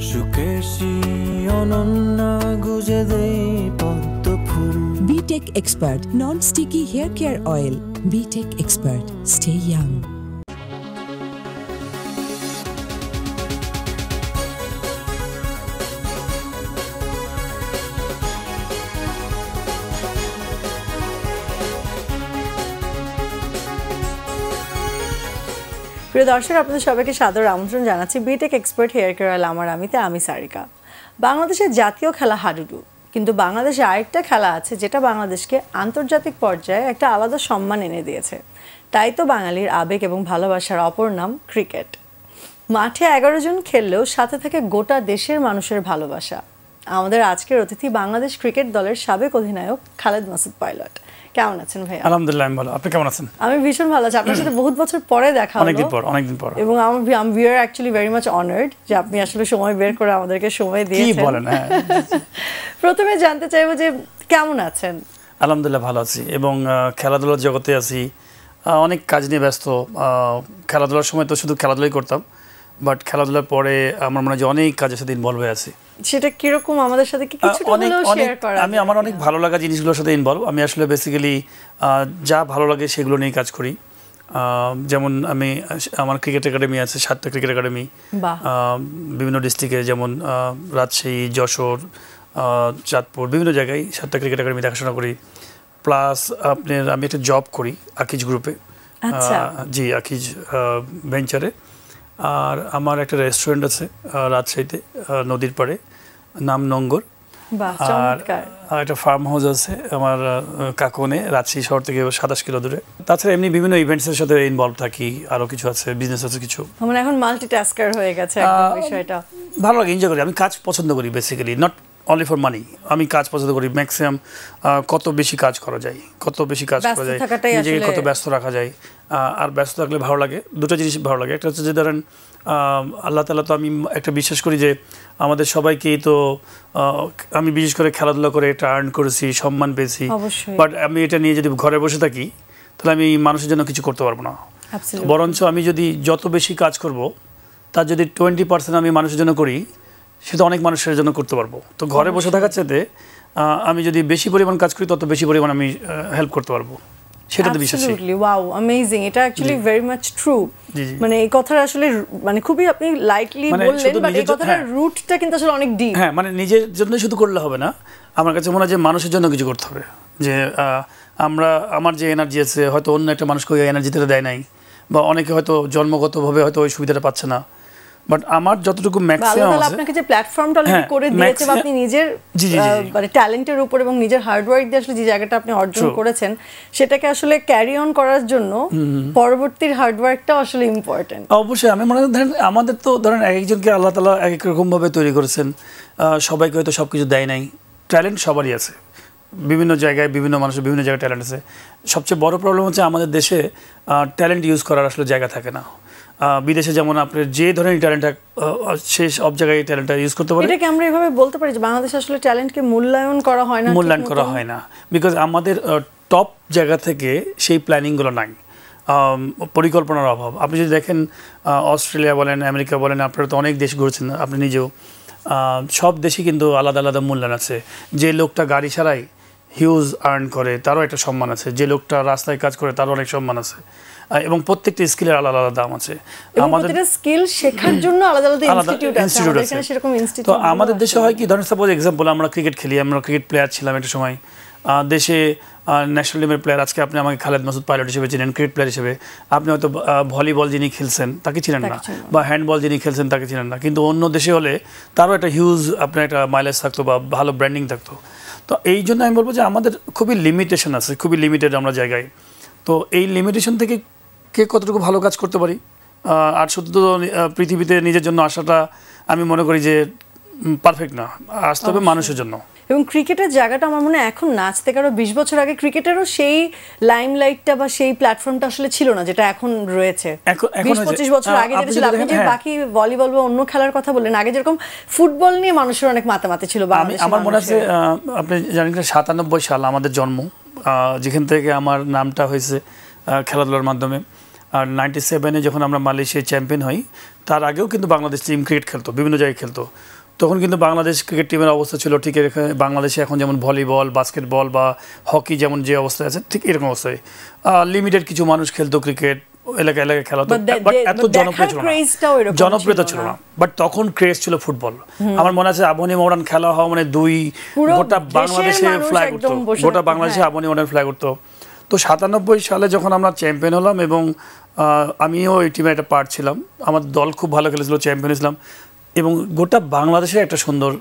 সুকেশী অনন্য গুজে দেই পদ্ম ফুল। BTech Expert Non-Sticky Hair Care Oil. BTech Expert. Stay young. প্রিয় দর্শক, আপনাদের সবাইকে সাদর আমন্ত্রণ জানাচ্ছি BTech expert hair care oil আমার আমি সারিকা। বাংলাদেশের জাতীয় খেলা হাডুডু, কিন্তু বাংলাদেশে আরেকটা খেলা আছে যেটা বাংলাদেশকে আন্তর্জাতিক পর্যায়ে একটা আলাদা সম্মান এনে দিয়েছে। তাই তো বাঙালির আবেগ এবং ভালোবাসার অপর নাম ক্রিকেট। মাঠে 11 জন খেললেও সাথে থাকে গোটা দেশের মানুষের ভালোবাসা। আমাদের আজকের অতিথি বাংলাদেশ ক্রিকেট দলের সাবেক অধিনায়ক খালেদ মাসুদ পাইলট। কেমন আছেন ভাইয়া? আলহামদুলিল্লাহ আমি ভালো। আপনি কেমন আছেন? আমি ভীষণ ভালো আছি। আপনার সাথে বহুত বছর পরে দেখা হলো, অনেকদিন পর। এবং we are actually very much honored যে আপনি আসলে সময় বের করে আমাদেরকে সময় দিয়েছেন। কি বলেন? হ্যাঁ। প্রথমে জানতে চাইবো যে কেমন আছেন? আলহামদুলিল্লাহ ভালো আছি, এবং খেলাধুলার জগতে আছি, অনেক কাজ নিয়ে ব্যস্ত। খেলাধুলার সময় তো শুধু খেলাধুলাই করতাম, বাট খেলাধুলার পরে আমার মনে হয় যে অনেক কাজের সাথে ইনভলভ হয়ে আছি। সেটা কিরকম আমাদের সাথে কি কিছু শেয়ার করা? আমি আমার অনেক ভালো লাগা জিনিসগুলোর সাথে ইনভলভ। আমি আসলে বেসিক্যালি যা ভালো লাগে সেগুলো নিয়ে কাজ করি। যেমন আমার ক্রিকেট একাডেমি আছে, 7টা ক্রিকেট একাডেমি বিভিন্ন ডিস্ট্রিক্টে, যেমন রাজশাহী, যশোর, চাঁদপুর, বিভিন্ন জায়গায় 7টা ক্রিকেট একাডেমি দেখাশোনা করি। প্লাস আমি একটা জব করি আকিজ গ্রুপে। জি, আকিজ ভেঞ্চারে। আর আমার একটা রেস্টুরেন্ট আছে রাজশাহীতে, নদীর পাড়ে, নাম নঙ্গর। আর একটা ফার্ম হাউস আছে আমার কাকনে, রাজশাহী শহর থেকে 27 কিলো দূরে। তাছাড়া এমনি বিভিন্ন ইভেন্টসের সাথে ইনভলভ থাকি, আরও কিছু আছে, বিজনেস আছে কিছু। মানে এখন মাল্টিটাস্কার হয়ে গেছে একদম বিষয়টা। ভালো লাগে, এনজয় করি। আমি কাজ পছন্দ করি basically, not only for money. আমি কাজ পছন্দ করি ম্যাক্সিমাম। কত বেশি কাজ করা যায়, নিজেকে কত ব্যস্ত রাখা যায়। আর ব্যস্ত থাকলে ভালো লাগে, দুটো জিনিস ভালো লাগে। একটা হচ্ছে যে ধরেন আল্লাহ তাআলা তো, আমি একটা বিশ্বাস করি যে আমাদের সবাইকেই তো, আমি বিশেষ করে খেলাধুলা করে এটা আর্ন করেছি, সম্মান পেয়েছি। বাট আমি এটা নিয়ে যদি ঘরে বসে থাকি তাহলে আমি মানুষের জন্য কিছু করতে পারবো না। বরঞ্চ আমি যদি যত বেশি কাজ করব তার যদি 20% আমি মানুষের জন্য করি, সেটা অনেক মানুষের জন্য করতে পারবো। তো ঘরে বসে থাকার চাইতে আমি যদি বেশি পরিমাণ কাজ করি তত বেশি পরিমাণ আমি হেল্প করতে পারবো, সেটাতে বিশ্বাসী। Wow, amazing. এটা অ্যাকচুয়ালি ভেরি মাচ ট্রু। মানে এই কথাটা আসলে মানে খুবই আপনি লাইটলি বললেন, বাট এই কথাটার রুটটা কিন্তু আসলে অনেক ডিপ। হ্যাঁ, মানে নিজের জন্য শুধু করলে হবে না, আমার কাছে মনে হয় যে মানুষের জন্য কিছু করতে হবে। যে আমার যে এনার্জি আছে, হয়তো অন্য একটা মানুষকে ওই এনার্জিটা দেয় নাই, বা অনেকে হয়তো জন্মগতভাবে হয়তো ওই সুবিধাটা পাচ্ছে না, বাট আমার যতটুকু ম্যাক্সিমাম আছে, আপনাকে যে প্ল্যাটফর্মটা অলরেডি করে দিয়েছে, বা আপনি নিজের মানে ট্যালেন্টের উপর এবং নিজের হার্ড ওয়ার্ক দিয়ে আসলে যে জায়গাটা আপনি অর্জন করেছেন, সেটাকে আসলে ক্যারি অন করার জন্য পরবর্তীর হার্ড ওয়ার্কটাও আসলে ইম্পর্টেন্ট। অবশ্যই। আমি মনে করি ধরেন আমাদের তো ধরেন এক একজনকে আল্লাহ তাআলা এক এক রকম ভাবে তৈরি করেছেন, সবাইকে হয়তো সবকিছু দেয় নাই। ট্যালেন্ট সবারই আছে, বিভিন্ন জায়গায় বিভিন্ন মানুষের বিভিন্ন জায়গায় ট্যালেন্ট আছে। সবচেয়ে বড় প্রবলেম হচ্ছে আমাদের দেশে ট্যালেন্ট ইউজ করার আসলে জায়গা থাকে না। বিদেশে যেমন আপনার যে ধরনের ট্যালেন্টটা সে সব জায়গায় ট্যালেন্টটা ইউজ করতে পারে। এটাকে আমরা এভাবে বলতে পারি যে বাংলাদেশে আসলে ট্যালেন্টকে মূল্যায়ন করা হয় না, বিকজ আমাদের টপ জায়গা থেকে সেই প্ল্যানিংগুলো নাই, পরিকল্পনার অভাব। আপনি যদি দেখেন অস্ট্রেলিয়া বলেন, আমেরিকা বলেন, আপনারা তো অনেক দেশ ঘুরছেন আপনি নিজেও, সব দেশে কিন্তু আলাদা আলাদা মূল্যায়ন আছে। যে লোকটা গাড়ি ছাড়াই হিউজ আর্ন করে তারও একটা সম্মান আছে, যে লোকটা রাস্তায় কাজ করে তারও অনেক সম্মান আছে, এবং প্রত্যেকটা স্কিলের আলাদা আলাদা দাম আছে। আমাদের স্কিল শেখার জন্য আলাদা আলাদা ইনস্টিটিউট আছে, সেরকম ইনস্টিটিউট। তো আমাদের দেশে হয় কি, ধরেন সাপোজ এক্সাম্পল, আমরা ক্রিকেট খেলি, আমরা ক্রিকেট প্লেয়ার ছিলাম একটা সময়, দেশে ন্যাশনাল টিমের প্লেয়ার। আজকে আপনি আমাকে খালেদ মাসুদ পাইলট হিসেবে চিনেন, ক্রিকেট প্লেয়ার হিসেবে। আপনি হয়তো ভলিবল যিনি খেলছেন তাকে চিনেন না, বা হ্যান্ডবল যিনি খেলছেন তাকে চিনেন না, কিন্তু অন্য দেশে হলে তারও একটা হিউজ আপনার একটা মাইলেজ থাকতো বা ভালো ব্র্যান্ডিং থাকতো। তো এই জন্য আমি বলবো যে আমাদের খুবই লিমিটেশন আছে, খুবই লিমিটেড আমরা জায়গায়। তো এই লিমিটেশন থেকে কে কতটুকু ভালো কাজ করতে পারি, আর শুধু তো পৃথিবীতে নিজের জন্য আসাটা আমি মনে করি যে পারফেক্ট না, আসতে হবে মানুষের জন্য। এবং ক্রিকেটের জায়গাটা আমার মনে হয় এখন নাচ থেকে আরো 20 বছর আগে ক্রিকেটেরও সেই লাইমলাইটটা বা সেই প্ল্যাটফর্মটা আসলে ছিল না যেটা এখন রয়েছে। 20-25 বছর আগে যেটা ছিল, আপনি যে বাকি ভলিবল বা অন্য খেলার কথা বললেন, আগে যেরকম ফুটবল নিয়ে মানুষের অনেক মাতামাতি ছিল। আমার মনে আছে, আপনি জানেন 97 সাল আমাদের জন্ম, যেখান থেকে আমার নামটা হয়েছে খেলাধুলার মাধ্যমে। আর 97-এ যখন আমরা মালয়েশিয়ায় চ্যাম্পিয়ন হই তার আগেও কিন্তু বাংলাদেশ টিম ক্রিকেট খেলতো, বিভিন্ন জায়গায় খেলতো। তখন কিন্তু বাংলাদেশ ক্রিকেট টিমের অবস্থা ছিল ঠিক বাংলাদেশে এখন যেমন ভলিবল, বাস্কেটবল বা হকি যেমন যে অবস্থায় আছে ঠিক এরকম অবস্থায় লিমিটেড কিছু মানুষ খেলতো ক্রিকেট, এলাকায় এলাকায় খেলা হতো, বাট এত জনপ্রিয়তা ছিল না। বাট তখন ক্রেজ ছিল ফুটবল। আমার মনে আছে আবনি মডার্ন খেলা হওয়া মানে গোটা বাংলাদেশে ফ্ল্যাগ উঠতো, গোটা বাংলাদেশে আবনি মডার্ন ফ্ল্যাগ উঠতো। তো 97 সালে যখন আমরা চ্যাম্পিয়ন হলাম এবং আমিও এই টিমের একটা পার্ট ছিলাম, আমার দল খুব ভালো খেলেছিল, চ্যাম্পিয়ন হয়েছিলাম এবং গোটা বাংলাদেশে একটা সুন্দর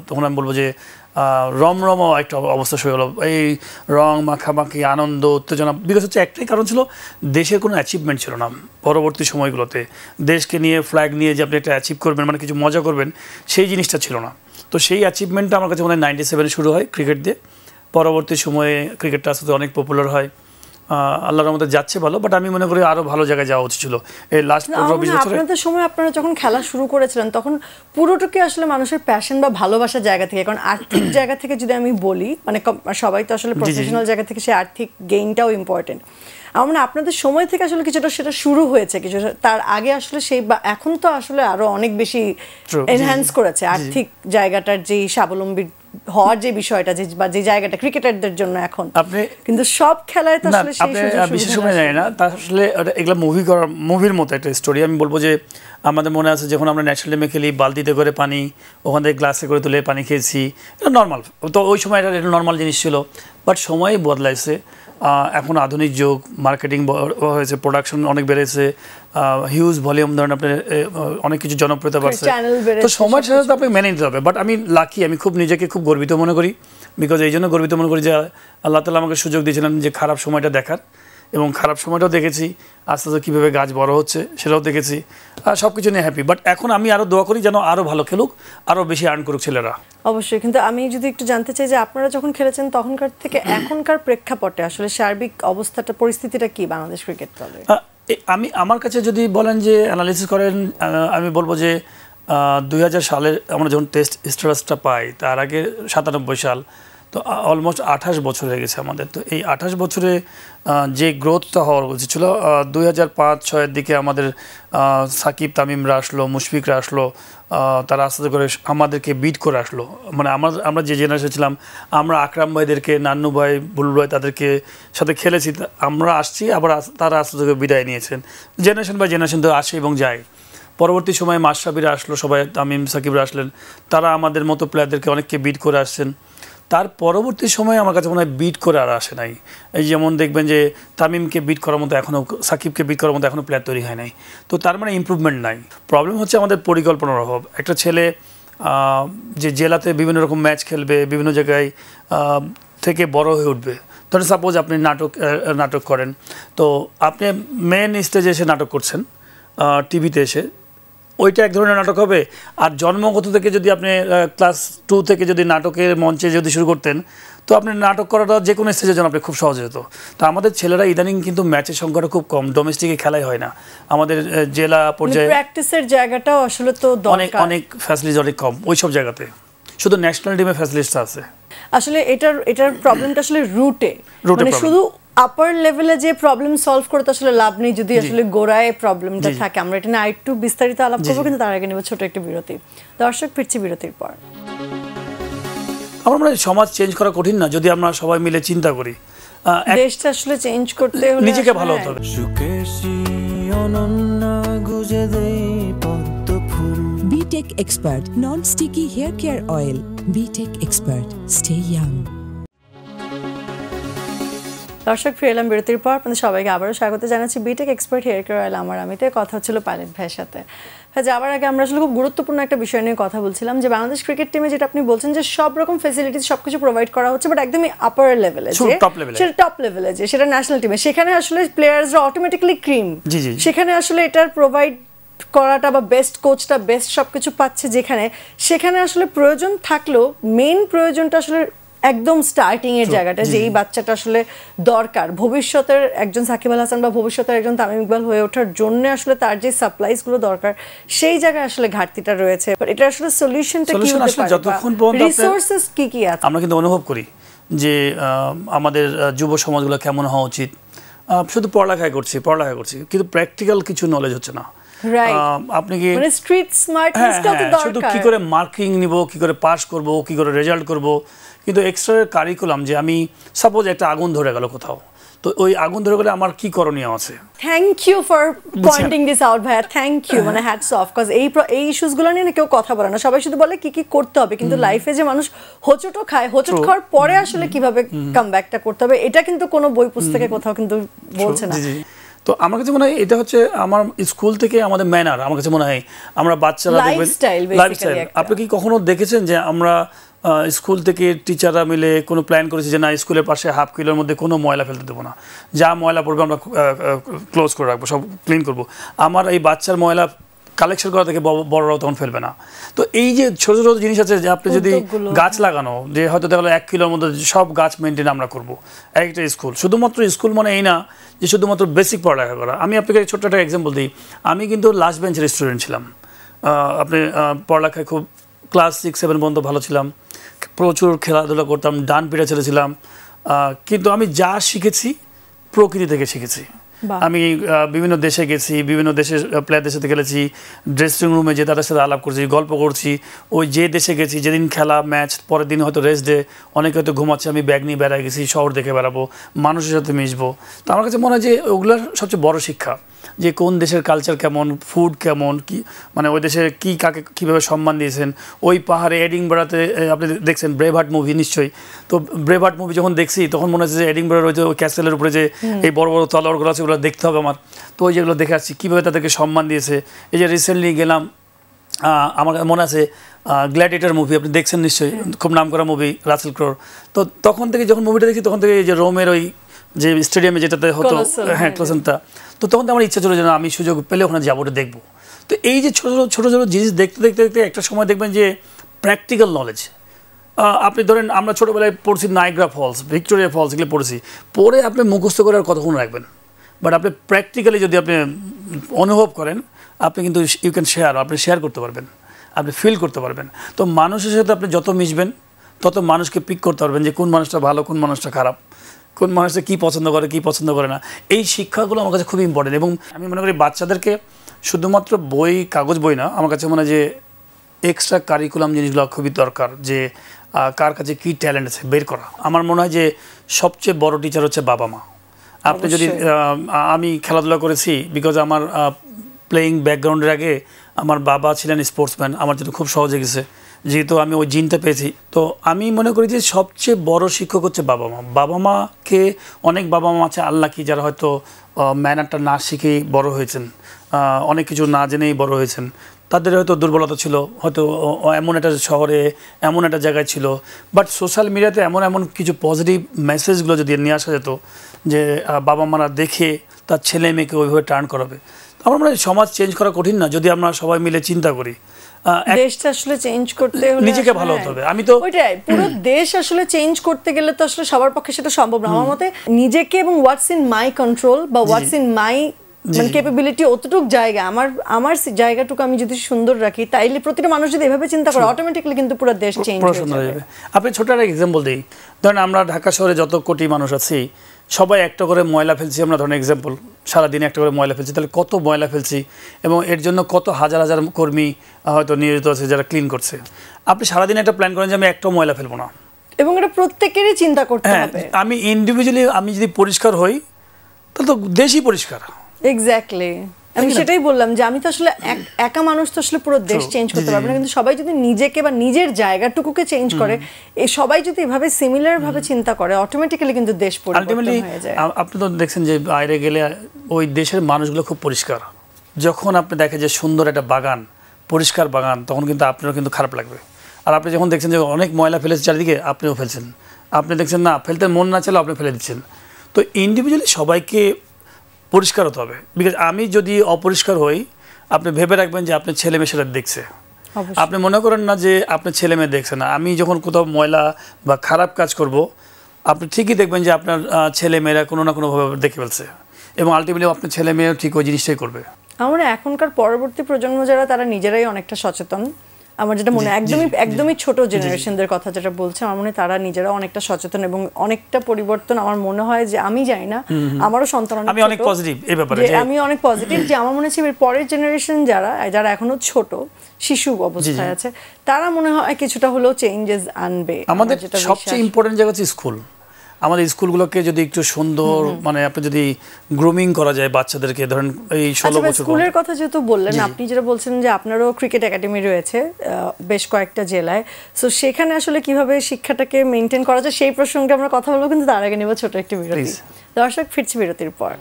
তখন আমি বলবো যে রমরম একটা অবস্থা শুরু হলো, এই রং মাখামাখি আনন্দ উত্তেজনা। বিকজ হচ্ছে একটাই কারণ ছিল, দেশের কোনো অ্যাচিভমেন্ট ছিল না পরবর্তী সময়গুলোতে। দেশকে নিয়ে ফ্ল্যাগ নিয়ে যে আপনি একটা অ্যাচিভ করবেন, মানে কিছু মজা করবেন, সেই জিনিসটা ছিল না। তো সেই অ্যাচিভমেন্টটা আমার কাছে মনে হয় 97-এ শুরু হয় ক্রিকেট দিয়ে। পরবর্তী সময়ে ক্রিকেটটা আস্তে আস্তে অনেক পপুলার হয়, আল্লাহর রহমতে যাচ্ছে ভালো, বাট আমি মনে করি আরো ভালো জায়গায় যাওয়া উচিত ছিল এই লাস্ট 15-20 বছরে। আপনাদের সময় আপনারা যখন খেলা শুরু করেছিলেন তখন পুরোটাকে আসলে মানুষের প্যাশন বা ভালোবাসার জায়গা থেকে, কারণ আর্থিক জায়গা থেকে যদি আমি বলি, মানে সবাই তো আসলে প্রফেশনাল জায়গা থেকে সেই আর্থিক গেইনটাও ইম্পর্টেন্ট। আমার মানে আপনাদের সময় থেকে আসলে কিছুটা সেটা শুরু হয়েছে, কিছু তার আগে আসলে সেই বা এখন তো আসলে আরো অনেক বেশি এনহ্যান্স করেছে আর্থিক জায়গাটার যে স্বাবলম্বী হওয়ার যে বিষয়টা, যে বা যে জায়গাটা ক্রিকেটারদের জন্য এখন, আপনি কিন্তু সব খেলায় তো আসলে সেই বিশেষ সময় যায় না। তা আসলে এগুলো মুভির মতো একটা স্টোরি। আমি বলবো যে আমাদের মনে আছে যখন আমরা ন্যাশনাল টিমে খেলি, বালতিতে করে পানি, ওখান থেকে গ্লাসে করে তুলে পানি খেয়েছি, এটা নর্মাল। তো ওই সময় এটা নর্মাল জিনিস ছিল, বাট সময় বদলাইছে। এখন আধুনিক যুগ, মার্কেটিং হয়েছে, প্রোডাকশন অনেক বেড়েছে, হিউজ ভলিউম, ধরেন আপনার অনেক কিছু জনপ্রিয়তা বাড়ছে। তো সময়ের সাথে আপনি মেনে নিতে হবে। বাট আমি লাকি, আমি খুব নিজেকে খুব গর্বিত মনে করি। বিকজ এই জন্য গর্বিত মনে করি যে আল্লাহ তাআলা আমাকে সুযোগ দিয়েছিলেন যে খারাপ সময়টা দেখার, এবং খারাপ সময়টাও দেখেছি, আস্তে আস্তে কীভাবে গাছ বড় হচ্ছে সেটাও দেখেছি। সব কিছু নিয়ে হ্যাপি। বাট এখন আমি আরও দোয়া করি যেন আরও ভালো খেলুক, আরও বেশি আর্ন করুক ছেলেরা। অবশ্যই। কিন্তু আমি যদি একটু জানতে চাই যে আপনারা যখন খেলেছেন তখনকার থেকে এখনকার প্রেক্ষাপটে আসলে সার্বিক অবস্থাটা, পরিস্থিতিটা কি বাংলাদেশ ক্রিকেট দলের? আমার কাছে যদি বলেন যে অ্যানালিসিস করেন, আমি বলবো যে 2000 সালের আমরা যখন টেস্ট স্ট্যাটাসটা পাই, তার আগে 97 সাল, তো অলমোস্ট 28 বছর হয়ে গেছে আমাদের। তো এই 28 বছরে যে গ্রোথটা হওয়ার উচিত ছিল, 2005-06 দিকে আমাদের সাকিব তামিমরা আসলো, মুশফিকরা আসলো, তারা আস্তে আস্তে করে আমাদেরকে বিট করে আসলো। মানে আমরা যে জেনারেশন ছিলাম, আমরা আকরাম ভাইদেরকে, নান্নু ভাই, বুলবুল ভাই তাদেরকে সাথে খেলেছি, আমরা আসছি, আবার তারা আস্তে আস্তে বিদায় নিয়েছেন। জেনারেশন বাই জেনারেশন তো আসে এবং যায়। পরবর্তী সময়ে মাশরাফিরা আসলো, সবাই তামিম সাকিবরা আসলেন, তারা আমাদের মতো প্লেয়ারদেরকে অনেককে বিট করে আসছেন। তার পরবর্তী সময়ে আমার কাছে মনে হয় বিট করে আর আসে নাই। এই যেমন দেখবেন যে তামিমকে বিট করার মতো এখনও, সাকিবকে বিট করার মতো এখনও প্লেয়ার তৈরি হয় নাই। তো তার মানে ইমপ্রুভমেন্ট নাই। প্রবলেম হচ্ছে আমাদের পরিকল্পনার অভাব। একটা ছেলে যে জেলাতে বিভিন্ন রকম ম্যাচ খেলবে, বিভিন্ন জায়গায় থেকে বড় হয়ে উঠবে, ধরেন সাপোজ আপনি নাটক করেন, তো আপনি মেন স্টেজে এসে নাটক করছেন, টিভিতে এসে, ওইটা এক ধরনের নাটক হবে। আর জন্মগত থেকে যদি আপনি ক্লাস 2 থেকে যদি নাটকের মঞ্চে যদি শুরু করতেন, তো আপনি নাটক করাটা যে কোনো স্টেজের জন্য আপনি খুব সহজ হতো। তো আমাদের ছেলেরা ইদানিং কিন্তু ম্যাচের সংখ্যাটা খুব কম, ডোমেস্টিকে খেলাই হয় না। আমাদের জেলা পর্যায়ে প্র্যাকটিসের জায়গাটাও আসলে তো অনেক ফ্যাসিলিটি অনেক কম ওই সব জায়গাতে, শুধু ন্যাশনাল টিমে ফ্যাসিলিটিস আছে। আসলে এটার প্রবলেমটা আসলে রুটে, মানে শুধু আপার লেভেলে যে প্রবলেম সলভ করতে আসলে লাভ নেই যদি আসলে গোড়ায় প্রবলেমটা থাকে। আমরা এটা নিয়ে আরেকটু বিস্তারিত আলাপ করবো, কিন্তু তার আগে নেব ছোট একটা বিরতি। দর্শক, ফিরছি বিরতির পর। আমার মনে হয় সমাজ চেঞ্জ করা কঠিন না, যদি আমরা সবাই মিলে চিন্তা করি। দেশটা আসলে চেঞ্জ করতে হলে নিজেকে ভালো হতে হবে। BTech Expert Non-Sticky Hair Care Oil. BTech Expert. Stay young. দর্শক, ফিরে এলাম বিরতির পর। আপনাদের সবাইকে আবারও স্বাগত জানাচ্ছি BTech Expert hair care oil আমার আমিতে। কথা হচ্ছিল পাইলট ভাইয়ের সাথে। হ্যাঁ, যাওয়ার আগে আমরা আসলে খুব গুরুত্বপূর্ণ একটা বিষয় নিয়ে কথা বলছিলাম, যে বাংলাদেশ ক্রিকেট টিমে যেটা আপনি বলছেন যে সব রকম ফ্যাসিলিটিস সবকিছু প্রোভাইড করা হচ্ছে, বাট একদমই আপার লেভেলে, সেটা টপ লেভেলে, যে সেটা ন্যাশনাল টিমে, সেখানে আসলে প্লেয়ার্সরা অটোমেটিক্যালি ক্রিম, সেখানে আসলে এটার প্রোভাইড করাটা বা বেস্ট কোচটা বেস্ট সবকিছু পাচ্ছে, সেখানে আসলে প্রয়োজন থাকলেও মেইন প্রয়োজনটা আসলে একদম স্টার্টিং এর জায়গাটা, যে এই বাচ্চাটা আসলে দরকার ভবিষ্যতের একজন সাকিব আল হাসান বা ভবিষ্যতের একজন তামিম ইকবাল হয়ে ওঠার জন্য, আসলে তার যে সাপ্লাইজ গুলো দরকার সেই জায়গায় আসলে ঘাটতিটা রয়েছে। এটা আসলে সলিউশনটা কি হতে পারে, যতক্ষণ পর্যন্ত রিসোর্সেস কি আছে? আমরা কিন্তু অনুভব করি যে আমাদের যুব সমাজগুলো কেমন হওয়া উচিত, শুধু পড়ালেখা করছি কিন্তু প্র্যাকটিক্যাল কিছু নলেজ হচ্ছে না। আপনি কি মানে স্ট্রিট স্মার্টনেসটা তো দরকার, শুধু কি করে মার্কিং নিব, কি করে পাস করব, কি করে রেজাল্ট করব, কিন্তু এক্সট্রা কারিকুলাম যে আমি সাপোজ একটা আগুন ধরে গেল কোথাও, তো ওই আগুন ধরে গেলে আমার কি করণীয় আছে। Thank you for pointing this out ভাইয়া, থ্যাংক ইউ, মানে হ্যাটস অফ, কজ এই ইস্যুসগুলো নিয়ে কেউ কথা বলে না, সবাই শুধু বলে কি কি করতে হবে, কিন্তু লাইফে যে মানুষ হোঁচটও খায়, হোঁচট খাওয়ার পরে আসলে কিভাবে কামব্যাকটা করতে হবে এটা কিন্তু কোনো বই পুস্তকে কোথাও কিন্তু বলছে না। তো আমার কাছে মনে হয় এটা হচ্ছে আমার স্কুল থেকে আমাদের ম্যানার, আমার কাছে মনে হয় আমরা বাচ্চারা দেখবেন লাইফস্টাইল। আপনি কি কখনো দেখেছেন যে আমরা স্কুল থেকে টিচাররা মিলে কোনো প্ল্যান করেছি যে না স্কুলের পাশে হাফ কিলোর মধ্যে কোনো ময়লা ফেলতে দেবো না, যা ময়লা পড়বে আমরা ক্লোজ করে রাখবো, সব ক্লিন করবো, আমার এই বাচ্চার ময়লা কালেকশন করা থেকে বড়রাও তখন ফেলবে না। তো এই যে ছোটো ছোটো জিনিস আছে যে আপনি যদি গাছ লাগানো, যে হয়তো দেখা গেলো 1 কিলোর মধ্যে সব গাছ মেনটেন আমরা করবো একটা স্কুল, শুধুমাত্র স্কুল মানে এই না যে শুধুমাত্র বেসিক পড়ালেখা করা। আমি আপনাকে ছোট্ট একটা এক্সাম্পল দিই, আমি কিন্তু লাস্ট বেঞ্চের স্টুডেন্ট ছিলাম, আপনি পড়ালেখায় খুব ক্লাস 6-7 পর্যন্ত ভালো ছিলাম, প্রচুর খেলাধুলা করতাম, ডান পিঠা ছেড়েছিলাম, কিন্তু আমি যা শিখেছি প্রকৃতি থেকে শিখেছি। আমি বিভিন্ন দেশে গেছি, বিভিন্ন দেশের প্লেয়ারদের সাথে খেলেছি, ড্রেসিং রুমে যে তাদের সাথে আলাপ করছি, গল্প করছি, ওই যে দেশে গেছি যেদিন খেলা ম্যাচ পরের দিন হয়তো রেস্ট ডে, অনেকে হয়তো ঘুমাচ্ছে, আমি ব্যাগ নিয়ে বেড়ায় গেছি, শহর দেখে বেড়াবো, মানুষের সাথে মিশবো। তো আমার কাছে মনে হয় যে ওগুলোর সবচেয়ে বড় শিক্ষা, যে কোন দেশের কালচার কেমন, ফুড কেমন, কি মানে ওই দেশের কী কাকে কীভাবে সম্মান দিয়েছেন। ওই পাহাড়ে এডিনবরাতে আপনি দেখছেন ব্রেভহার্ট মুভি নিশ্চয়ই, তো ব্রেভহার্ট মুভি যখন দেখছি তখন মনে হচ্ছে যে এডিনবরার ওই যে ওই ক্যাসেলের উপরে যে এই বড় বড় তলোয়ারগুলো আছে ওগুলো দেখতে হবে আমার, তো ওই যেগুলো দেখে আসছি কীভাবে তাদেরকে সম্মান দিয়েছে। এই যে রিসেন্টলি গেলাম, আমার মনে আছে গ্ল্যাডিয়েটর মুভি আপনি দেখছেন নিশ্চয়ই, খুব নাম করা মুভি রাসেল ক্রোর। তো তখন থেকে যখন মুভিটা দেখি তখন থেকে এই যে রোমের ওই যে স্টেডিয়ামে যেটাতে হতো, হ্যাঁ ক্লোসেনটা, তো তখন তো আমার ইচ্ছা ছিল যে আমি সুযোগ পেলে ওখানে যাবো, ওটা দেখবো। তো এই যে ছোটো ছোটো ছোটো জিনিস দেখতে দেখতে দেখতে একটা সময় দেখবেন যে প্র্যাকটিক্যাল নলেজ, আপনি ধরেন আমরা ছোটোবেলায় পড়ছি নায়াগ্রা ফলস, ভিক্টোরিয়া ফলস, এগুলো পড়েছি, পরে আপনি মুখস্থ করে আর কতক্ষণ রাখবেন, বাট আপনি প্র্যাকটিক্যালি যদি আপনি অনুভব করেন আপনি কিন্তু ইউ ক্যান শেয়ার, আপনি শেয়ার করতে পারবেন, আপনি ফিল করতে পারবেন। তো মানুষের সাথে আপনি যত মিশবেন তত মানুষকে পিক করতে পারবেন যে কোন মানুষটা ভালো, কোন মানুষটা খারাপ, কোন মানুষটা কী পছন্দ করে, কী পছন্দ করে না। এই শিক্ষাগুলো আমার কাছে খুবই ইম্পর্টেন্ট, এবং আমি মনে করি বাচ্চাদেরকে শুধুমাত্র বই, কাগজ বই না, আমার কাছে মনে হয় যে এক্সট্রা কারিকুলাম জিনিসগুলো খুবই দরকার, যে কার কাছে কী ট্যালেন্ট আছে বের করা। আমার মনে হয় যে সবচেয়ে বড় টিচার হচ্ছে বাবা মা। আপনি যদি আমি খেলাধুলা করেছি বিকজ আমার প্লেয়িং ব্যাকগ্রাউন্ডের আগে আমার বাবা ছিলেন স্পোর্টসম্যান, আমার জন্য খুব সহজে গেছে যেহেতু আমি ওই জিনটা পেয়েছি। তো আমি মনে করি যে সবচেয়ে বড় শিক্ষক হচ্ছে বাবা মা। বাবা মাকে, অনেক বাবা মা আছে আল্লাহ কি যারা হয়তো ম্যানারটা না শিখেই বড় হয়েছেন, অনেক কিছু না জেনেই বড় হয়েছেন, তাদের হয়তো দুর্বলতা ছিল, হয়তো এমন একটা শহরে এমন একটা জায়গায় ছিল, বাট সোশ্যাল মিডিয়াতে এমন কিছু পজিটিভ মেসেজগুলো যদি নিয়ে আসা যেত যে বাবা মারা দেখে তার ছেলে মেয়েকে ওইভাবে টার্ন করাবে, আমার মনে হয় সমাজ চেঞ্জ করা কঠিন না যদি আমরা সবাই মিলে চিন্তা করি। দেশটা আসলে চেঞ্জ করতে হলে নিজেকে ভালো হতে হবে। আমি তো ওইটাই, পুরো দেশ আসলে চেঞ্জ করতে গেলে তো আসলে সবার পক্ষে সেটা সম্ভব না। আমার মতে নিজেকে এবং হোয়াটস ইন মাই কন্ট্রোল বা হোয়াটস ইন মাই মানে ক্যাপাবিলিটি, অতটুকু জায়গা আমার জায়গাটুকু আমি যদি সুন্দর রাখি, তাইলে প্রতিটা মানুষ যদি এভাবে চিন্তা করে অটোমেটিক্যালি কিন্তু পুরো দেশ চেঞ্জ হয়ে যাবে। আপনি ছোট একটা এক্সাম্পল দিই, ধরেন আমরা ঢাকা শহরে যত কোটি মানুষ আছি সবাই একটা করে ময়লা ফেলছি, আমরা ধরেন এক্সাম্পল সারাদিনে একটা করে ময়লা ফেলছি, তাহলে কত ময়লা ফেলছি এবং এর জন্য কত হাজার হাজার কর্মী হয়তো নিয়োজিত আছে যারা ক্লিন করছে। আপনি সারাদিনে একটা প্ল্যান করেন যে আমি একটা ময়লা ফেলবো না, এবং এটা প্রত্যেকেরই চিন্তা করতে হবে। আমি ইন্ডিভিজুয়ালি আমি যদি পরিষ্কার হই তাহলে তো দেশই পরিষ্কার। এক্স্যাক্টলি, আমি সেটাই বললাম যে আমি তো আসলে একা মানুষ তো আসলে পুরো দেশ চেঞ্জ করতে পারবে না, কিন্তু সবাই যদি নিজেকে বা নিজের জায়গাটুকুকে চেঞ্জ করে, এই সবাই যদি এভাবে সিমিলার ভাবে চিন্তা করে, অটোমেটিক্যালি কিন্তু দেশ পরিবর্তন হয়ে যায়। আপনি তো দেখছেন যে বাইরে গেলে ওই দেশের মানুষগুলো খুব পরিষ্কার, যখন আপনি দেখেন যে সুন্দর একটা বাগান, পরিষ্কার বাগান, তখন কিন্তু আপনারও কিন্তু খারাপ লাগবে। আর আপনি যখন দেখছেন যে অনেক ময়লা ফেলেছে চারিদিকে, আপনিও ফেলছেন, আপনি দেখছেন না ফেলতে মন না চাইলেও আপনি ফেলে দিচ্ছেন। তো ইন্ডিভিজুয়ালি সবাইকে পরিষ্কার হতে হবে, বিকজ আমি যদি অপরিষ্কার হই আপনি ভেবে রাখবেন যে আপনার ছেলে মেয়ে সেটা দেখছে, আপনি মনে করেন না যে আপনার ছেলে মেয়ে দেখছে না। আমি যখন কোথাও ময়লা বা খারাপ কাজ করব আপনি ঠিকই দেখবেন যে আপনার ছেলে মেয়েরা কোনো না কোনোভাবে দেখে ফেলছে, এবং আলটিমেটলি আপনার ছেলে মেয়েও ঠিক ওই জিনিসটাই করবে। আমরা এখনকার পরবর্তী প্রজন্ম যারা, তারা নিজেরাই অনেকটা সচেতন, আমার যেটা মনে একদমই ছোট জেনারেশনদের কথা যেটা বলছে, আমার মনে হয় তারা নিজেরা অনেকটা সচেতন এবং অনেকটা পরিবর্তন। আমার মনে হয় যে আমি জানি না, আমারও সন্তান আমি অনেক পজিটিভ এই ব্যাপারে, আমি অনেক পজিটিভ যে আমার মনে হচ্ছে পরের জেনারেশন যারা এখনো ছোট শিশু অবস্থায় আছে, তারা মনে হয় কিছুটা হলেও চেঞ্জেস আনবে। আমাদের সবচেয়ে ইম্পর্টেন্ট জায়গা হচ্ছে স্কুল। আমাদের স্কুলগুলোকে যদি একটু সুন্দর মানে আপনি যদি গ্রুমিং করা যায় বাচ্চাদেরকে, ধরেন এই 16 বছর। স্কুলের কথা যেহেতু বললেন, আপনি যেটা বলছেন যে আপনারও ক্রিকেট একাডেমি রয়েছে বেশ কয়েকটা জেলায়, সো সেখানে আসলে কিভাবে শিক্ষাটাকে মেনটেন করা যায় সেই প্রসঙ্গে আমরা কথা বলবো, কিন্তু তার আগে নেব ছোট একটি বিরতি। দর্শক, ফিরছি বিরতির পর।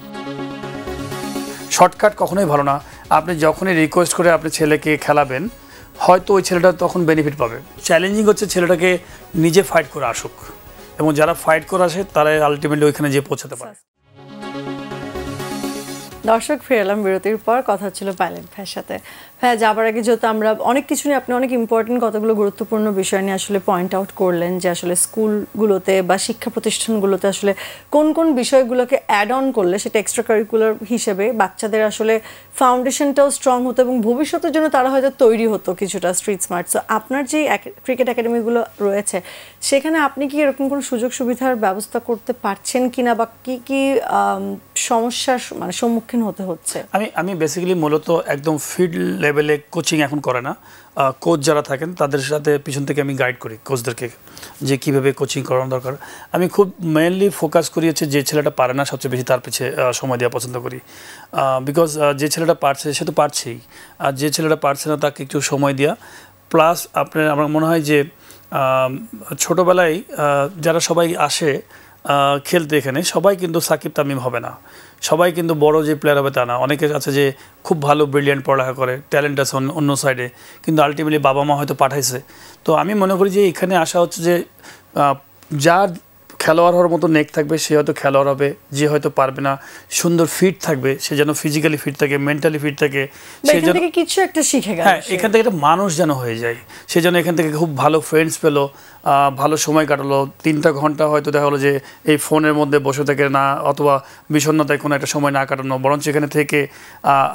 শর্টকাট কখনোই ভালো না। আপনি যখনই রিকোয়েস্ট করে আপনি ছেলেকে খেলাবেন, হয়তো ওই ছেলেটা তখন বেনিফিট পাবে। চ্যালেঞ্জিং হচ্ছে ছেলেটাকে নিজে ফাইট করে আসুক, এবং যারা ফাইট করে আসে তারা আলটিমেটলি ওইখানে যেয়ে পৌঁছাতে পারে। দর্শক, ফিরলাম বিরতির পর। কথা হচ্ছিল পাইলট ভাইয়ের সাথে। হ্যাঁ, যাবার আগে যেহেতু আমরা অনেক কিছু নিয়ে, আপনি অনেক ইম্পর্টেন্ট কতগুলো গুরুত্বপূর্ণ বিষয় নিয়ে আসলে পয়েন্ট আউট করলেন যে আসলে স্কুলগুলোতে বা শিক্ষা প্রতিষ্ঠানগুলোতে আসলে কোন কোন বিষয়গুলোকে অ্যাড অন করলে সেটা এক্সট্রা কারিকুলার হিসেবে বাচ্চাদের আসলে ফাউন্ডেশনটাও স্ট্রং হতো এবং ভবিষ্যতের জন্য তারা হয়তো তৈরি হতো কিছুটা স্ট্রিট স্মার্ট। সো আপনার যে ক্রিকেট একাডেমিগুলো রয়েছে, সেখানে আপনি কি এরকম কোনো সুযোগ সুবিধার ব্যবস্থা করতে পারছেন কিনা, বা কি কি সমস্যার মানে সম্মুখীন হতে হচ্ছে? আমি বেসিক্যালি মূলত একদম ফিল্ড লেভেলে কোচিং এখন করে না। কোচ যারা থাকেন তাদের সাথে পিছন থেকে আমি গাইড করি কোচদেরকে যে কীভাবে কোচিং করানো দরকার। আমি খুব মেইনলি ফোকাস করি হচ্ছে যে ছেলেটা পারে না সবচেয়ে বেশি তার পিছিয়ে সময় দেওয়া পছন্দ করি। বিকজ যে ছেলেটা পারছে সে তো পারছেই, আর যে ছেলেটা পারছে না তাকে একটু সময় দেওয়া। প্লাস আমার মনে হয় যে ছোটোবেলায় যারা সবাই আসে খেলতে এখানে, সবাই কিন্তু সাকিব তামিম হবে না, সবাই কিন্তু বড় যে প্লেয়ার হবে তা না। অনেকে আছে যে খুব ভালো ব্রিলিয়ান্ট পড়ালেখা করে, ট্যালেন্ট আছে অন্য সাইডে, কিন্তু আলটিমেটলি বাবা মা হয়তো পাঠাইছে। তো আমি মনে করি যে এখানে আসা হচ্ছে যে যার খেলোয়াড় হওয়ার মতো নেক থাকবে সে হয়তো খেলোয়াড় হবে, যে হয়তো পারবে না সুন্দর ফিট থাকবে সে যেন ফিজিক্যালি ফিট থাকে, মেন্টালি ফিট থাকে, সে যেন কিছু একটা শিখে গেল। হ্যাঁ, এখান থেকে একটা মানুষ যেন হয়ে যায়, সে যেন এখান থেকে খুব ভালো ফ্রেন্ডস পেলো, ভালো সময় কাটালো। 3টা ঘন্টা হয়তো দেখা হলো যে এই ফোনের মধ্যে বসে থেকে না, অথবা বিষণ্ণতায় কোনো একটা সময় না কাটানো, বরঞ্চ এখানে থেকে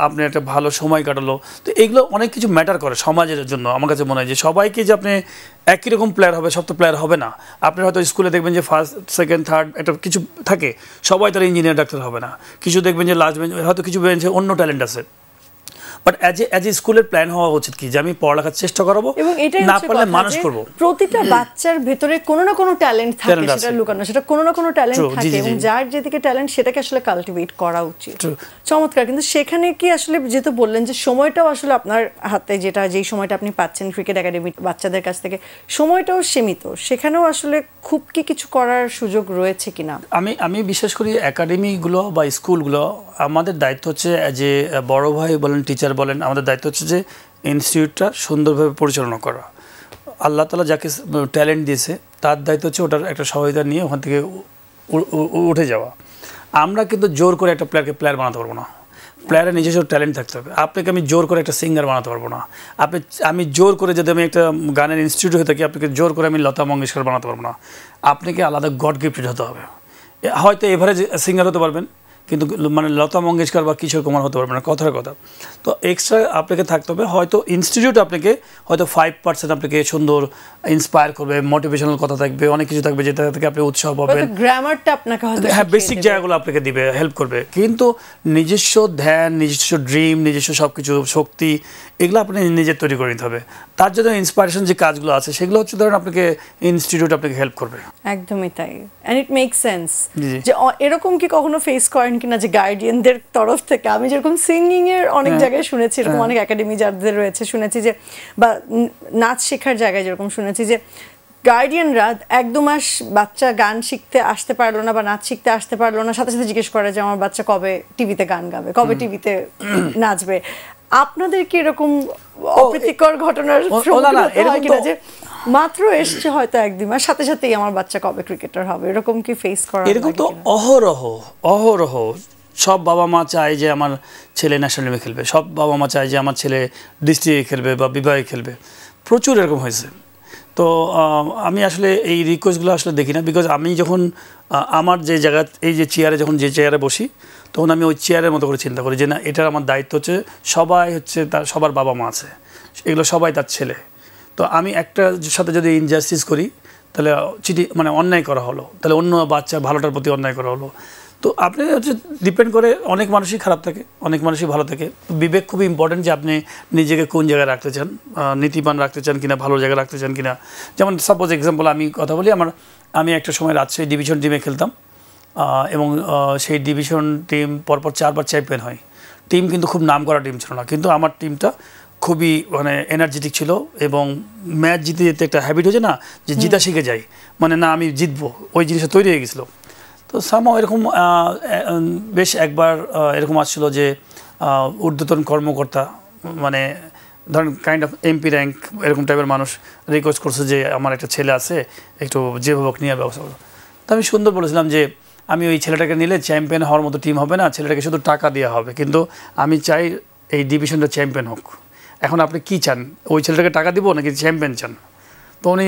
আপনি একটা ভালো সময় কাটালো। তো এগুলো অনেক কিছু ম্যাটার করে সমাজের জন্য। আমার কাছে মনে হয় যে সবাইকে যে আপনি একই রকম প্লেয়ার হবে, সব তো প্লেয়ার হবে না। আপনি হয়তো স্কুলে দেখবেন যে ফার্স্ট সেকেন্ড থার্ড একটা কিছু থাকে, সবাই তার ইঞ্জিনিয়ার ডাক্তার হবে না। কিছু দেখবেন যে লাস্ট বেঞ্চ, হয়তো কিছু বেঞ্চে অন্য ট্যালেন্ট আছে। বাট অ্যাজ এ স্কুলের প্ল্যান হওয়া উচিত কি যে আমি পড়ালেখার চেষ্টা করাবো, এবং এটাই না পারলে মানুষ করবো। প্রতিটা বাচ্চার ভেতরে কোনো না কোনো ট্যালেন্ট থাকে, সেটা লুকানো, সেটা কোনো না কোনো ট্যালেন্ট থাকে, এবং যার যেদিকে ট্যালেন্ট সেটাকে আসলে কালটিভেট করা উচিত। চমৎকার। কিন্তু সেখানে কি আসলে যেহেতু বললেন যে সময়টাও আসলে আপনার হাতে, যেই সময়টা আপনি পাচ্ছেন ক্রিকেট একাডেমি বাচ্চাদের কাছ থেকে, সময়টাও সীমিত, সেখানেও আসলে খুব কি কিছু করার সুযোগ রয়েছে কিনা? আমি বিশ্বাস করি একাডেমিগুলো বা স্কুলগুলো, আমাদের দায়িত্ব হচ্ছে যে বড় ভাই বলেন, টিচার বলেন, আমাদের দায়িত্ব হচ্ছে যে ইনস্টিটিউটটা সুন্দরভাবে পরিচালনা করা। আল্লাহ তাআলা যাকে ট্যালেন্ট দিয়েছে তার দায়িত্ব হচ্ছে ওটার একটা সহায়তা নিয়ে ওখান থেকে উঠে যাওয়া। আমরা কিন্তু জোর করে একটা প্লেয়ারকে প্লেয়ার বানাতে পারবো না। প্লেয়ারের নিজস্ব ট্যালেন্ট থাকতে হবে। আপনাকে আমি জোর করে একটা সিঙ্গার বানাতে পারবো না। আমি জোর করে, যদি আমি একটা গানের ইনস্টিটিউট হয়ে থাকি, আপনাকে জোর করে আমি লতা মঙ্গেশকর বানাতে পারবো না। আপনাকে আলাদা গড গিফটেড হতে হবে। হয়তো এভারেজ সিঙ্গার হতে পারবেন, কিন্তু মানে লতা মঙ্গেশকর বা কিশোর কুমার হতে পারবে না, কথার কথা। তো এক্সট্রা আপনাকে থাকতে হবে। হয়তো ইনস্টিটিউট আপনাকে হয়তো 5% আপনাকে সুন্দর ইন্সপায়ার করবে, মোটিভেশনাল কথা থাকবে, অনেক কিছু থাকবে যেটা থেকে আপনি উৎসাহ পাবেন। গ্রামারটা আপনাকে হয়তো, হ্যাঁ, বেসিক জায়গাগুলো আপনাকে দিবে, হেল্প করবে। কিন্তু নিজস্ব ধ্যান, নিজস্ব ড্রিম, নিজস্ব সব কিছু শক্তি, এগুলো আপনি নিজের তৈরি করে নিতে হবে। তার জন্য ইন্সপায়ারেশন যে কাজগুলো আছে সেগুলো হচ্ছে ধরেন আপনাকে ইনস্টিটিউট আপনাকে হেল্প করবে। একদমই তাই। এন্ড ইট মেক্স সেন্স যে এরকম কি কখনো ফেস করেন কিনা যে গার্ডিয়ানদের তরফ থেকে, আমি যেরকম সিঙ্গিং এর অনেক জায়গায় শুনেছি, এরকম অনেক একাডেমি যাদের রয়েছে শুনেছি যে, বা নাচ শেখার জায়গায় যেরকম শুনেছি যে গার্ডিয়ানরা 1-2 মাস বাচ্চা গান শিখতে আসতে পারলো না বা নাচ শিখতে আসতে পারলো না, সাথে সাথে জিজ্ঞেস করে যে আমার বাচ্চা কবে টিভিতে গান গাবে, কবে টিভিতে নাচবে। আপনাদের কি এরকম অপ্রীতিকর ঘটনার যে মাত্র এসছে হয়তো 1-2 মাস, সাথে সাথেই আমার বাচ্চা কবে ক্রিকেটার হবে, এরকম কি ফেস করা? এরকম তো অহরহ সব বাবা মা চায় যে আমার ছেলে ন্যাশনাল টিমে খেলবে, সব বাবা মা চায় যে আমার ছেলে ডিস্ট্রিক্টে খেলবে বা বিভাগে খেলবে। প্রচুর এরকম হয়েছে। তো আমি আসলে এই রিকোয়েস্টগুলো আসলে দেখি না। বিকজ আমি যখন আমার যে জায়গা, এই যে চেয়ারে, যখন যে চেয়ারে বসি, তখন আমি ওই চেয়ারের মতো করে চিন্তা করি যে না, এটার আমার দায়িত্ব হচ্ছে, সবাই হচ্ছে তার, সবার বাবা মা আছে, এগুলো সবাই তার ছেলে, তো আমি একটা সাথে যদি ইনজাস্টিস করি তাহলে মানে অন্যায় করা হলো, তাহলে অন্য বাচ্চা ভালোটার প্রতি অন্যায় করা হলো। তো আপনি হচ্ছে ডিপেন্ড করে, অনেক মানুষই খারাপ থাকে, অনেক মানুষই ভালো থাকে। বিবেক খুবই ইম্পর্টেন্ট যে আপনি নিজেকে কোন জায়গায় রাখতে চান, নীতিবান রাখতে চান কিনা, ভালো জায়গায় রাখতে চান কিনা। যেমন সাপোজ এক্সাম্পল আমি কথা বলি, আমি একটা সময় রাজশাহী ডিভিশন টিমে খেলতাম এবং সেই ডিভিশন টিম পরপর 4 বার চ্যাম্পিয়ন হয়। টিম কিন্তু খুব নাম করা টিম ছিল না, কিন্তু আমার টিমটা খুবই মানে এনার্জেটিক ছিল এবং ম্যাচ জিতে যেতে একটা হ্যাবিট হয়েছে না, যে জিতা শিখে যাই, মানে না আমি জিতবো, ওই জিনিসটা তৈরি হয়ে গেছিলো। তো সামহাও এরকম বেশ একবার এরকম আসছিল যে ঊর্ধ্বতন কর্মকর্তা, মানে ধরেন কাইন্ড অফ এমপি র্যাঙ্ক এরকম টাইপের মানুষ রিকোয়েস্ট করছে যে আমার একটা ছেলে আছে, একটু যেভাবে নিয়ে ব্যবস্থা করো। তো আমি সুন্দর বলেছিলাম যে আমি ওই ছেলেটাকে নিলে চ্যাম্পিয়ন হওয়ার মতো টিম হবে না, ছেলেটাকে শুধু টাকা দেওয়া হবে, কিন্তু আমি চাই এই ডিভিশনটা চ্যাম্পিয়ন হোক। এখন আপনি কী চান, ওই ছেলেটাকে টাকা দিব নাকি চ্যাম্পিয়ন চান? তো উনি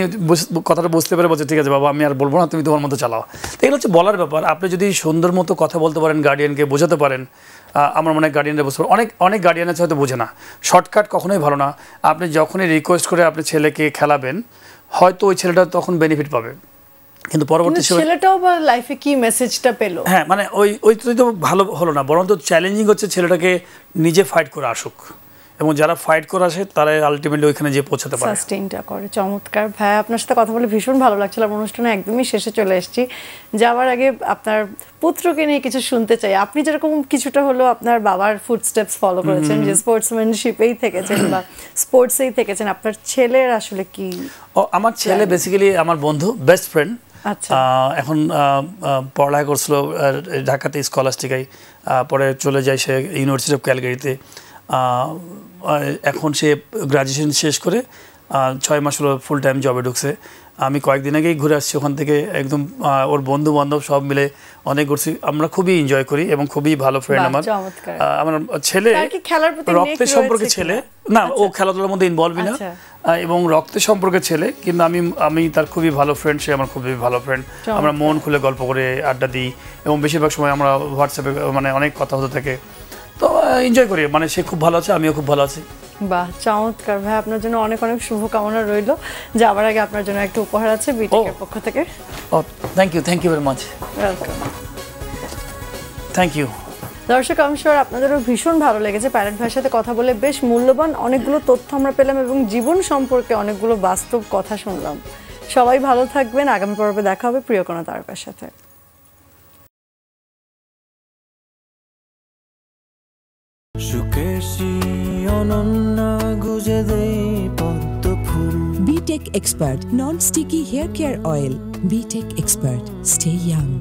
কথাটা বুঝতে পেরে বলছে ঠিক আছে বাবা, আমি আর বলবো না, তুমি তোমার মতো চালাও। তো এগুলো হচ্ছে বলার ব্যাপার। আপনি যদি সুন্দর মতো কথা বলতে পারেন, গার্ডিয়ানকে বোঝাতে পারেন, আমার মনে হয় গার্ডিয়ানরা বুঝতে পারেন। অনেক গার্ডিয়ান আছে হয়তো বোঝে না, শর্টকাট কখনোই ভালো না। আপনি যখনই রিকোয়েস্ট করে আপনি ছেলেকে খেলাবেন, হয়তো ওই ছেলেটা তখন বেনিফিট পাবে, কিন্তু পরবর্তী ছেলেটাও বা লাইফে কি মেসেজটা পেলো, হ্যাঁ মানে ওই তো ভালো হলো না, বরং তো চ্যালেঞ্জিং হচ্ছে ছেলেটাকে নিজে ফাইট করে আসুক, এবং যারা ফাইট করে আসে তারাই আলটিমেটলি ওইখানে যে পৌঁছাতে পারে, সাস্টেইনটা করে। চমৎকার ভাই, আপনার সাথে কথা বলে ভীষণ ভালো লাগছিল। আমার অনুষ্ঠানে একদমই শেষে চলে এসেছি। যাওয়ার আগে আপনার পুত্রকে নিয়ে কিছু শুনতে চাই। আপনি যেরকম কিছুটা হলো আপনার বাবার ফুটস্টেপস ফলো করেছেন, যে স্পোর্টসম্যানশিপেই থেকেছেন বা স্পোর্টসেই থেকেছেন, আপনার ছেলের আসলে কি? আমার ছেলে বেসিক্যালি আমার বন্ধু, বেস্ট ফ্রেন্ড। আচ্ছা, এখন পড়ালেখা করছিল ঢাকাতে স্কলাস্টিকায়, পরে চলে যায় সে ইউনিভার্সিটি অফ ক্যালগারিতে। এখন সে গ্রাজুয়েশন শেষ করে 6 মাস হলো ফুল টাইম জবে ঢুকছে। আমি কয়েকদিন আগেই ঘুরে আসছি ওখান থেকে, একদম ওর বন্ধু বান্ধব সব মিলে অনেক ঘুরছি। আমরা খুবই এনজয় করি এবং খুবই ভালো ফ্রেন্ড আমার ছেলে। রক্তের সম্পর্কে ছেলে না, ও খেলাধুলার মধ্যে ইনভলভই না, এবং রক্তের সম্পর্কে ছেলে, কিন্তু আমি তার খুবই ভালো ফ্রেন্ড, সে আমার খুবই ভালো ফ্রেন্ড। আমরা মন খুলে গল্প করে আড্ডা দিই এবং বেশিরভাগ সময় আমরা হোয়াটসঅ্যাপে মানে অনেক কথা হতে থাকে। তো এনজয় করি, মানে সে খুব ভালো আছে, আমিও খুব ভালো আছি। বাহ, চমৎকার ভাই, আপনার জন্য অনেক অনেক শুভকামনা রইল। যাওয়ার আগে আপনার জন্য একটা উপহার আছে বিটেকের পক্ষ থেকে। ও thank you very much. Welcome. Thank you. দর্শক, আমি শিওর আপনাদেরও ভীষণ ভালো লেগেছে প্যারেন্ট ভাইয়ের সাথে কথা বলে। বেশ মূল্যবান অনেকগুলো তথ্য আমরা পেলাম এবং জীবন সম্পর্কে অনেকগুলো বাস্তব কথা শুনলাম। সবাই ভালো থাকবেন। আগামী পর্বে দেখা হবে প্রিয় কোনো তারকার সাথে। সুকেশী অনন্যা গুজে দেই পদ্ম ফুল। BTech Expert Non-Sticky Hair Care Oil. BTech Expert. Stay young.